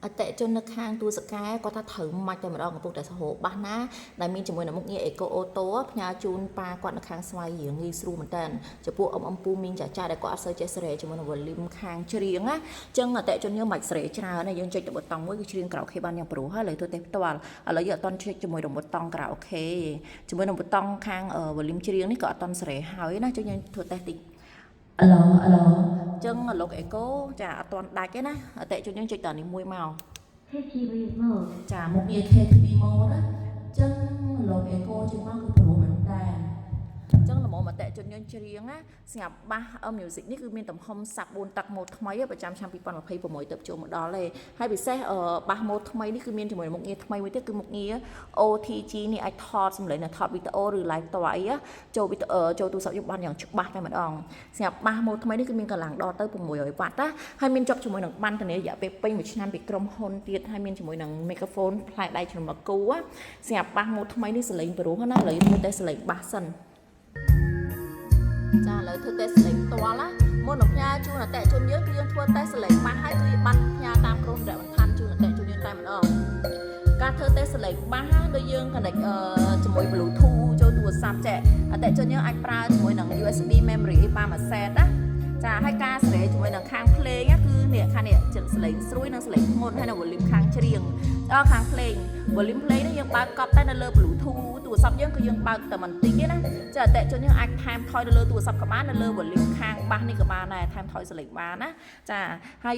អតិជននៅខាងទូសកែគាត់ថាត្រូវមកតែម្ដងកំពុងតែសហូបបាសណាដែលមានជាមួយនឹងមុខងារអេកូអូតូផ្ញើជូនប៉ាគាត់នៅខាងស្វាយរៀងងាយស្រួលមែនតើចំពោះអ៊ំពូមីងចាចាដែលគាត់អត់សូវចេះស្រែជាមួយនឹងវ៉ូលីមខាងច្រៀងណាអញ្ចឹងអតិជនយើងមិនស្រែច្រើនទេយើងចុចទៅប៊ូតុងមួយគឺច្រៀងក្រៅអូខេបានយ៉ាងព្រោះហើយឥឡូវធ្វើទេផ្ទាល់ឥឡូវយើងអត់តន់ចុចជាមួយនឹងប៊ូតុងក្រៅអូខេជាមួយនឹងប៊ូតុងខាងវ៉ូលីមច្រៀងនេះក៏អត់តន់ស្រែហើយណាចុចយើងធ្វើទេតិចឡូចឹងលោកអេកូចាអត់តន់ដាច់ទេណាអតិជនយើងចុចតនេះមួយមក KTV mode ចាមុខងារ KTV mode ណាចឹងលោកអេកូជាងមកគឺព្រោះមែនតើចឹងល្មមអតិជនយើងច្រៀងណាស្រាប់បាស music នេះគឺមានទំហំសាប់4ទឹកម៉ូតថ្មីប្រចាំឆ្នាំ2026ទៅចូលមកដល់ទេហើយពិសេសបាសម៉ូតថ្មីនេះគឺមានជាមួយមុខងារថ្មីមួយទៀតគឺមុខងារ OTG នេះអាចថតសម្លេងថតវីដេអូឬ live តអីចូលវីដេអូចូលទូរស័ព្ទយើងបានយ៉ាងច្បាស់តែម្ដងស្រាប់បាសម៉ូតថ្មីនេះគឺមានកម្លាំងដល់ទៅ600 វ៉ាត់ណាហើយមានជាប់ជាមួយនឹងប័ណ្ណធានារយៈពេលពេញ1ឆ្នាំពីក្រុមហ៊ុនទៀតហើយមានជាមួយនឹង microphone ផ្លែដៃជំនួសគូស្រាប់បាសម៉ូតថ្មីនេះសលេងព្រោះណាឥឡូវយើងធ្វើតែសលេងបាសសិនចាឥឡូវធ្វើតេស្តសលេងផ្ទាល់ណាមុននឹងផ្ញើជូនអតិជនយើងគឺយើងធ្វើតេស្តសលេងបាសហើយគឺបាត់ផ្ញើតាមក្រុមរយៈបន្ថែមជូនអតិជនយើងតែម្ដងការធ្វើតេស្តសលេងបាសដូចយើង connect ជាមួយ Bluetooth ចូលទូរស័ព្ទចាអតិជនយើងអាចប្រើជាមួយនឹង USB memory បានមួយ set ណាចាហើយការស្រែជាមួយនឹងខាងភ្លេងគឺនេះខាងនេះជិតសលេងស្រួយនិងសលេងធ្ងន់ហើយនៅ volume ខាងច្រៀងខាងភ្លេង volume ភ្លេងនេះយើងបើកកប់តែនៅលើ Bluetooth ទូរស័ព្ទយើងគឺយើងបើកតែបន្តិចទេណាចាអតិជនយើងអាចថែមថយនៅលើទូរស័ព្ទក៏បាននៅលើ volume ខាងបាសនេះក៏បានដែរថែមថយសលេងបានណាចាហើយ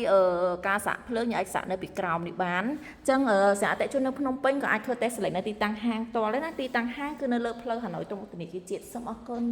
ការសាក់ភ្លើងយើងអាចសាក់នៅពីក្រោមនេះបានអញ្ចឹងសម្រាប់អតិជននៅភ្នំពេញក៏អាចធ្វើតេស្តសលេងនៅទីតាំងហាងផ្ទាល់ដែរណាទីតាំងហាងគឺនៅលើផ្លូវហាណូយត្រង់ធនាគារជាតិសូមអរគុណ